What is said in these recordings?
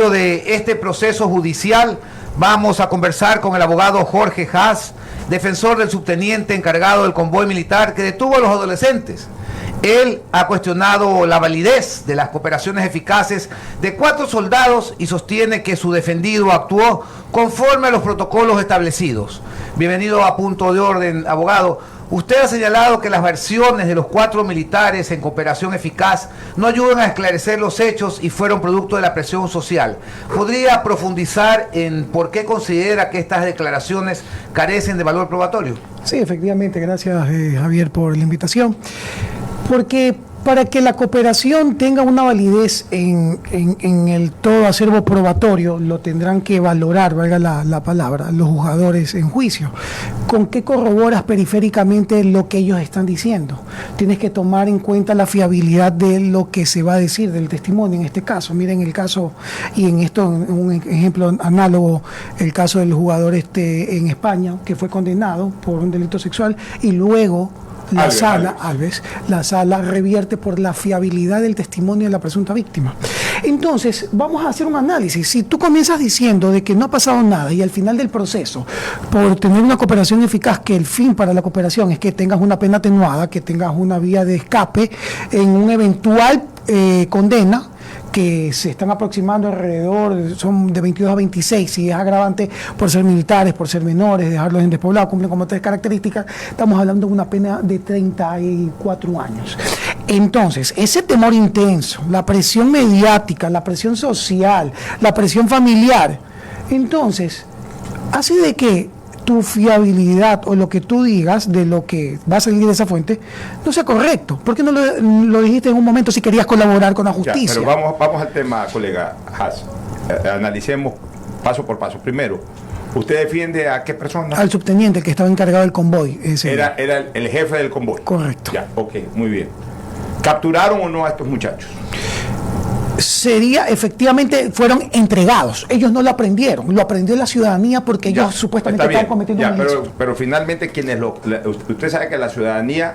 medio de este proceso judicial vamos a conversar con el abogado Jorge Haas, defensor del subteniente encargado del convoy militar que detuvo a los adolescentes. Él ha cuestionado la validez de las cooperaciones eficaces de 4 soldados y sostiene que su defendido actuó conforme a los protocolos establecidos. Bienvenido a Punto de Orden, abogado. Usted ha señalado que las versiones de los 4 militares en cooperación eficaz no ayudan a esclarecer los hechos y fueron producto de la presión social. ¿Podría profundizar en por qué considera que estas declaraciones carecen de valor probatorio? Sí, efectivamente. Gracias, Javier, por la invitación. Porque para que la cooperación tenga una validez en el todo acervo probatorio, lo tendrán que valorar, valga la palabra, los juzgadores en juicio. ¿Con qué corroboras periféricamente lo que ellos están diciendo? Tienes que tomar en cuenta la fiabilidad de lo que se va a decir, del testimonio en este caso. Miren el caso, y en esto un ejemplo análogo, el caso del jugador en España, que fue condenado por un delito sexual y luego la sala revierte por la fiabilidad del testimonio de la presunta víctima. Entonces, vamos a hacer un análisis. Si tú comienzas diciendo de que no ha pasado nada y al final del proceso, por tener una cooperación eficaz, que el fin para la cooperación es que tengas una pena atenuada, que tengas una vía de escape en un eventual condena, que se están aproximando alrededor, son de 22 a 26, si es agravante por ser militares, por ser menores, dejarlos en despoblado, cumplen como 3 características, estamos hablando de una pena de 34 años. Entonces, ese temor intenso, la presión mediática, la presión social, la presión familiar, entonces, hace de que tu fiabilidad o lo que tú digas de lo que va a salir de esa fuente no sea correcto. ¿Por qué no lo dijiste en un momento si querías colaborar con la justicia? Ya, pero vamos al tema, colega Haas. Analicemos paso por paso. Primero, ¿usted defiende a qué persona? Al subteniente que estaba encargado del convoy. Era el jefe del convoy. Correcto. Ya, ok, muy bien. ¿Capturaron o no a estos muchachos? Efectivamente, fueron entregados. Ellos no lo aprendieron, lo aprendió la ciudadanía porque ellos supuestamente estaban cometiendo un delito. Pero finalmente, usted sabe que la ciudadanía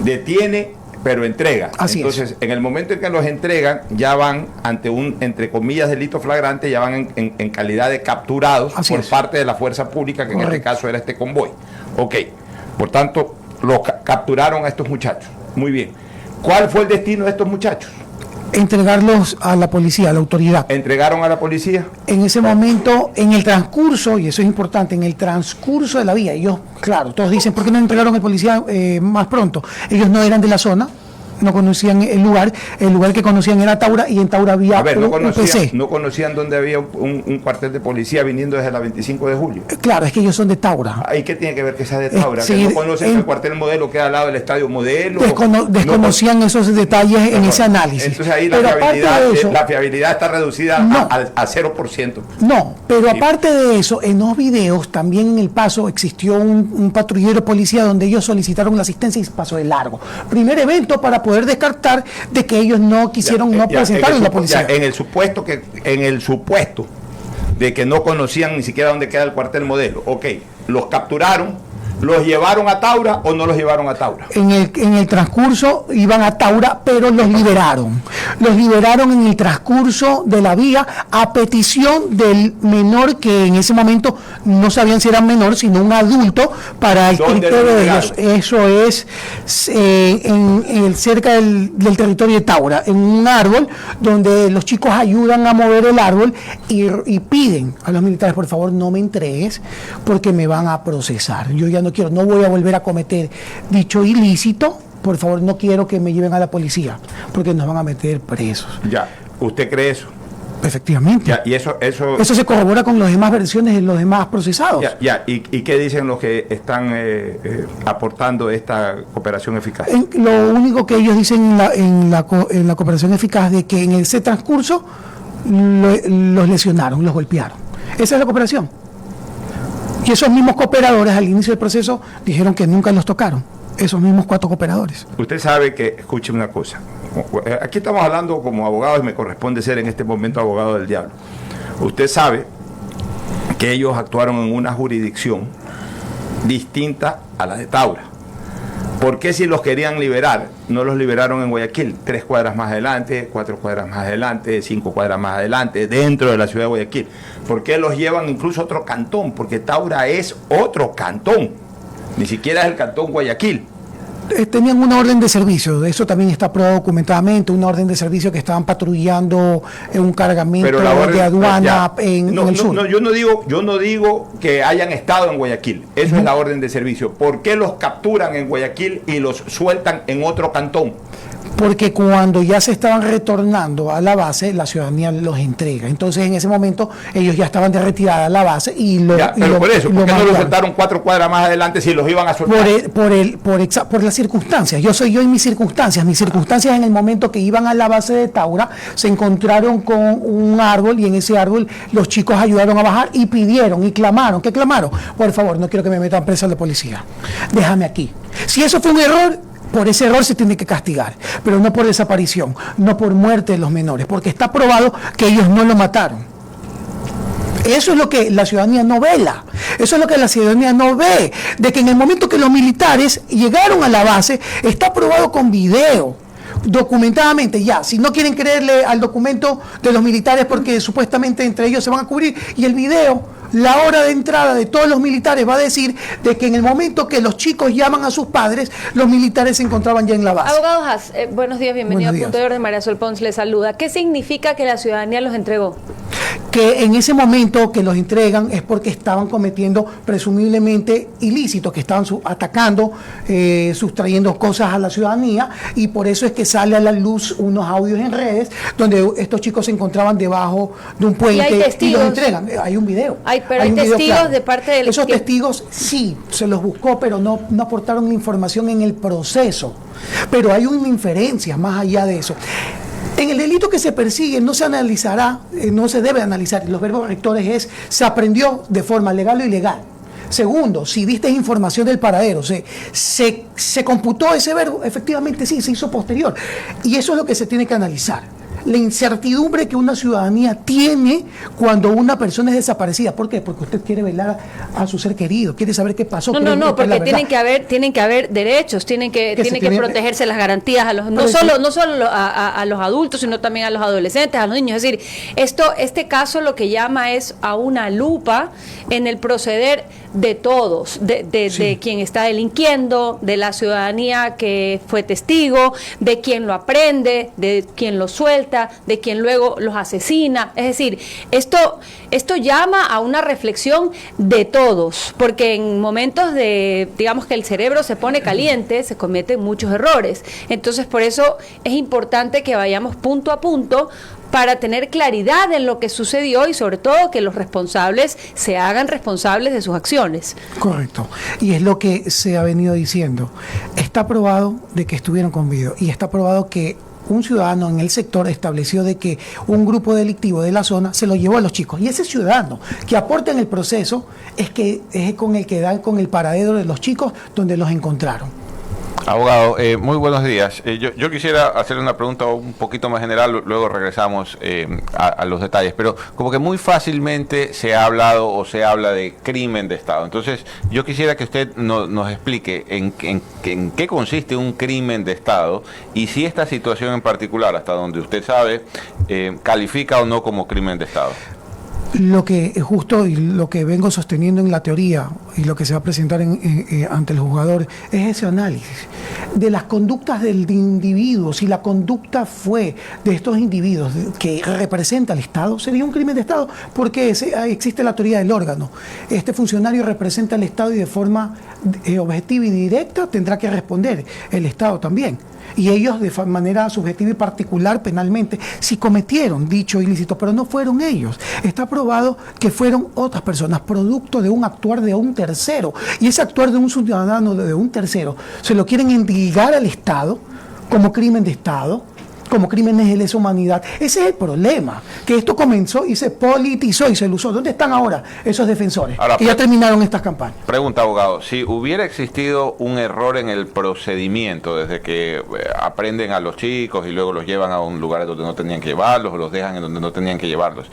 detiene, pero entrega. Así Entonces, es. en el momento en que los entregan, ya van ante un, entre comillas, delito flagrante, ya van en calidad de capturados por parte de la fuerza pública, que correcto, en este caso era este convoy. Ok, por tanto, capturaron a estos muchachos. Muy bien. ¿Cuál fue el destino de estos muchachos? Entregarlos a la policía, a la autoridad. ¿Entregaron a la policía? En ese momento, en el transcurso, y eso es importante, en el transcurso de la vía, ellos, claro, todos dicen, ¿por qué no entregaron al policía más pronto? Ellos no eran de la zona, no conocían el lugar que conocían era Taura, y en Taura había un PC. ¿No conocían dónde había un cuartel de policía viniendo desde la 25 de julio? Claro, es que ellos son de Taura. ¿Y qué tiene que ver que sea de Taura? Sí, ¿Que no conocen el cuartel Modelo que al lado del estadio Modelo? Desconocían esos detalles en ese análisis. Entonces ahí la fiabilidad está reducida a 0%. No, pero aparte de eso, en los videos, también en El Paso existió un patrullero policía donde ellos solicitaron la asistencia y pasó de largo. Primer evento para poder descartar de que ellos no quisieron presentar en la policía. En el supuesto de que no conocían ni siquiera dónde queda el cuartel Modelo, ok, los capturaron, ¿los llevaron a Taura o no los llevaron a Taura? En el transcurso iban a Taura, pero los liberaron. Los liberaron en el transcurso de la vía a petición del menor, que en ese momento no sabían si era menor, sino un adulto, para el criterio de ellos. Eso es cerca del territorio de Taura, en un árbol donde los chicos ayudan a mover el árbol y piden a los militares, por favor, no me entregues porque me van a procesar. Yo ya no voy a volver a cometer dicho ilícito, por favor, no quiero que me lleven a la policía, porque nos van a meter presos. Ya, ¿usted cree eso? Efectivamente. Ya, y eso se corrobora con las demás versiones de los demás procesados. ¿Y qué dicen los que están aportando esta cooperación eficaz? Lo único que ellos dicen en la cooperación eficaz de que en ese transcurso los lesionaron, los golpearon. Esa es la cooperación. Y esos mismos cooperadores al inicio del proceso dijeron que nunca los tocaron, esos mismos 4 cooperadores. Usted sabe que, escuche una cosa, aquí estamos hablando como abogados y me corresponde ser en este momento abogado del diablo. Usted sabe que ellos actuaron en una jurisdicción distinta a la de Taura. ¿Por qué si los querían liberar, no los liberaron en Guayaquil? 3 cuadras más adelante, 4 cuadras más adelante, 5 cuadras más adelante, dentro de la ciudad de Guayaquil. ¿Por qué los llevan incluso a otro cantón? Porque Taura es otro cantón, ni siquiera es el cantón Guayaquil. Tenían una orden de servicio, eso también está probado documentadamente, una orden de servicio que estaban patrullando en un cargamento de aduana en el sur. No, yo no digo que hayan estado en Guayaquil, eso es la orden de servicio. ¿Por qué los capturan en Guayaquil y los sueltan en otro cantón? Porque cuando ya se estaban retornando a la base, la ciudadanía los entrega. Entonces, en ese momento, ellos ya estaban de retirada a la base y lo... Pero por eso, ¿por qué no los soltaron 4 cuadras más adelante si los iban a soltar? Por las circunstancias. Yo soy yo y mis circunstancias. Mis circunstancias en el momento que iban a la base de Taura, se encontraron con un árbol y en ese árbol los chicos ayudaron a bajar y pidieron y clamaron. ¿Qué clamaron? Por favor, no quiero que me metan presa de policía. Déjame aquí. Si eso fue un error... Por ese error se tiene que castigar, pero no por desaparición, no por muerte de los menores, porque está probado que ellos no lo mataron. Eso es lo que la ciudadanía no vela, eso es lo que la ciudadanía no ve, de que en el momento que los militares llegaron a la base, está probado con video, documentadamente ya. Si no quieren creerle al documento de los militares porque supuestamente entre ellos se van a cubrir, y el video... La hora de entrada de todos los militares va a decir de que en el momento que los chicos llaman a sus padres, los militares se encontraban ya en la base. Abogado Haas, buenos días, bienvenido a Punto de Orden. María Sol Pons le saluda. ¿Qué significa que la ciudadanía los entregó? Que en ese momento que los entregan es porque estaban cometiendo presumiblemente ilícitos, que estaban atacando, sustrayendo cosas a la ciudadanía, y por eso es que sale a la luz unos audios en redes donde estos chicos se encontraban debajo de un puente y los entregan. Hay un video. Pero hay testigos de parte del... Esos testigos sí, se los buscó, pero no aportaron información en el proceso. Pero hay una inferencia más allá de eso. En el delito que se persigue no se analizará, no se debe analizar, los verbos rectores se aprendió de forma legal o ilegal. Segundo, si diste información del paradero, se computó ese verbo, efectivamente sí, se hizo posterior. Y eso es lo que se tiene que analizar. La incertidumbre que una ciudadanía tiene cuando una persona es desaparecida. ¿Por qué? Porque usted quiere velar a su ser querido, quiere saber qué pasó. No, porque tienen que haber derechos, tienen que protegerse las garantías a los, no solo a los adultos, sino también a los adolescentes, a los niños. Es decir, este caso lo que llama es a una lupa en el proceder de todos, de quien está delinquiendo, de la ciudadanía que fue testigo, de quien lo aprende, de quien lo suelta, de quien luego los asesina. Es decir, esto llama a una reflexión de todos, porque en momentos de, digamos que el cerebro se pone caliente, se cometen muchos errores. Entonces, por eso es importante que vayamos punto a punto para tener claridad en lo que sucedió y sobre todo que los responsables se hagan responsables de sus acciones. Correcto. Y es lo que se ha venido diciendo. Está probado de que estuvieron con video y está probado que un ciudadano en el sector estableció de que un grupo delictivo de la zona se lo llevó a los chicos. Y ese ciudadano que aporta en el proceso es con el que dan con el paradero de los chicos donde los encontraron. Abogado, muy buenos días. Yo quisiera hacerle una pregunta un poquito más general, luego regresamos a los detalles, pero como que muy fácilmente se ha hablado o se habla de crimen de Estado. Entonces, yo quisiera que usted nos explique en qué consiste un crimen de Estado y si esta situación en particular, hasta donde usted sabe, califica o no como crimen de Estado. Lo que es justo y lo que vengo sosteniendo en la teoría y lo que se va a presentar ante el juzgador es ese análisis de las conductas del individuo. Si la conducta fue de estos individuos que representa al Estado, sería un crimen de Estado porque existe la teoría del órgano. Este funcionario representa al Estado y de forma objetiva y directa tendrá que responder el Estado también. Y ellos de manera subjetiva y particular penalmente, si cometieron dicho ilícito, pero no fueron ellos. Está probado que fueron otras personas, producto de un actuar de un tercero. Y ese actuar de un ciudadano, de un tercero, se lo quieren endilgar al Estado como crimen de Estado, como crímenes de lesa humanidad. Ese es el problema, que esto comenzó y se politizó y se lo usó. ¿Dónde están ahora esos defensores ahora, que ya terminaron estas campañas? Pregunta, abogado, si hubiera existido un error en el procedimiento, desde que aprenden a los chicos y luego los llevan a un lugar donde no tenían que llevarlos o los dejan en donde no tenían que llevarlos,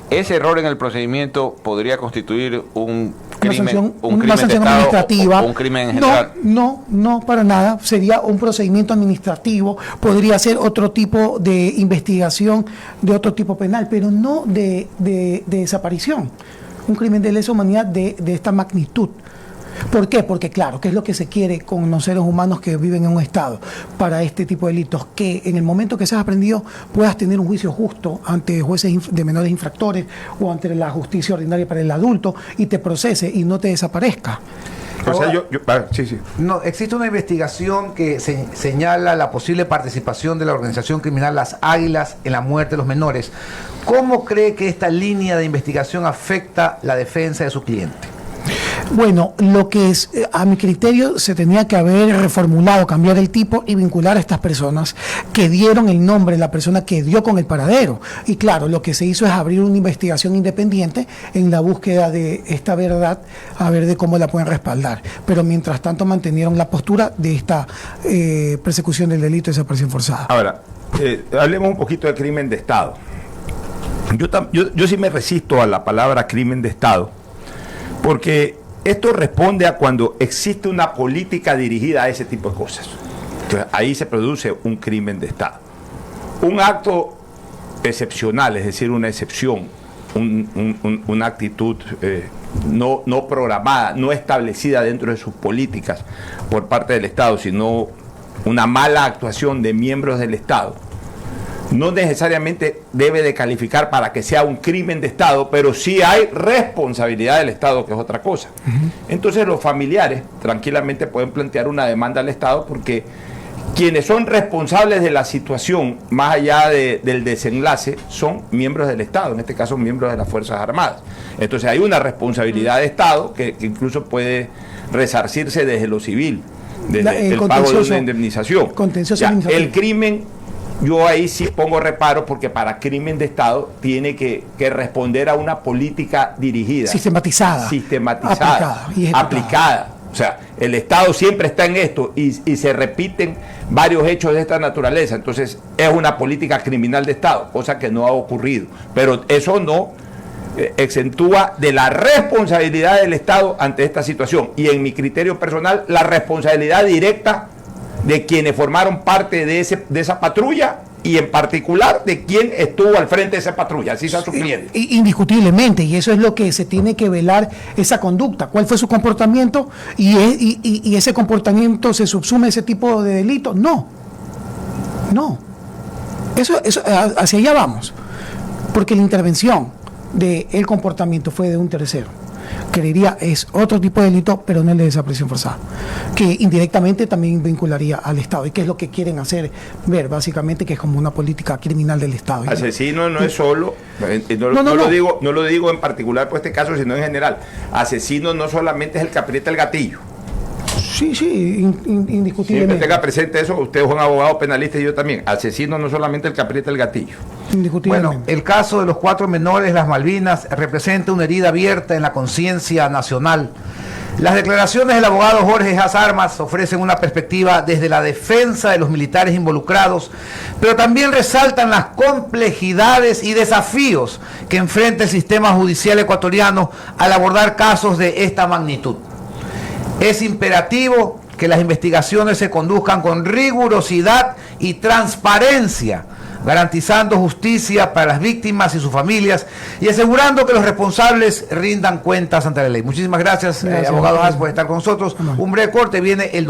ese error en el procedimiento podría constituir un crimen, una sanción administrativa. O un crimen en general. No, para nada. Sería un procedimiento administrativo, podría ser otro tipo de investigación de otro tipo penal, pero no de desaparición. Un crimen de lesa humanidad de esta magnitud. ¿Por qué? Porque claro, ¿qué es lo que se quiere con los seres humanos que viven en un estado para este tipo de delitos? Que en el momento que seas aprendido puedas tener un juicio justo ante jueces de menores infractores o ante la justicia ordinaria para el adulto y te procese y no te desaparezca. O sea, sí. No, existe una investigación que señala la posible participación de la organización criminal Las Águilas en la muerte de los menores. ¿Cómo cree que esta línea de investigación afecta la defensa de su cliente? Bueno, lo que es, a mi criterio, se tenía que haber reformulado, cambiar el tipo y vincular a estas personas que dieron el nombre, la persona que dio con el paradero. Y claro, lo que se hizo es abrir una investigación independiente en la búsqueda de esta verdad, a ver de cómo la pueden respaldar. Pero mientras tanto mantenieron la postura de esta persecución del delito de desaparición forzada. Ahora, hablemos un poquito de crimen de Estado. Yo sí me resisto a la palabra crimen de Estado, porque esto responde a cuando existe una política dirigida a ese tipo de cosas. Entonces, ahí se produce un crimen de Estado. Un acto excepcional, es decir, una excepción, una actitud no programada, no establecida dentro de sus políticas por parte del Estado, sino una mala actuación de miembros del Estado, no necesariamente debe de calificar para que sea un crimen de Estado, pero sí hay responsabilidad del Estado, que es otra cosa. Entonces los familiares tranquilamente pueden plantear una demanda al Estado, porque quienes son responsables de la situación, más allá del desenlace, son miembros del Estado, en este caso miembros de las Fuerzas Armadas. Entonces hay una responsabilidad de Estado que incluso puede resarcirse desde lo civil, desde el pago de una indemnización. El crimen, yo ahí sí pongo reparo, porque para crimen de Estado tiene que responder a una política dirigida, sistematizada, aplicada. O sea, el Estado siempre está en esto y se repiten varios hechos de esta naturaleza. Entonces es una política criminal de Estado, cosa que no ha ocurrido. Pero eso no exentúa de la responsabilidad del Estado ante esta situación. Y en mi criterio personal, la responsabilidad directa de quienes formaron parte de esa patrulla, y en particular de quien estuvo al frente de esa patrulla, así sea su cliente. Indiscutiblemente, y eso es lo que se tiene que velar, esa conducta, cuál fue su comportamiento, y ese comportamiento se subsume a ese tipo de delito. No, eso hacia allá vamos, porque la intervención del comportamiento fue de un tercero. Creería es otro tipo de delito, pero no el de desaparición forzada, que indirectamente también vincularía al Estado, y que es lo que quieren hacer ver, básicamente, que es como una política criminal del Estado. Asesino no es solo, no lo digo en particular por este caso, sino en general. Asesino no solamente es el que aprieta el gatillo. Sí, indiscutiblemente. Siempre tenga presente eso, usted es un abogado penalista y yo también. Asesino no solamente el que aprieta el gatillo. Bueno, el caso de los 4 menores, las Malvinas, representa una herida abierta en la conciencia nacional. Las declaraciones del abogado Jorge Haas Armas ofrecen una perspectiva desde la defensa de los militares involucrados, pero también resaltan las complejidades y desafíos que enfrenta el sistema judicial ecuatoriano al abordar casos de esta magnitud. Es imperativo que las investigaciones se conduzcan con rigurosidad y transparencia, garantizando justicia para las víctimas y sus familias y asegurando que los responsables rindan cuentas ante la ley. Muchísimas gracias, abogado Haas, por estar con nosotros. Un breve corte, viene el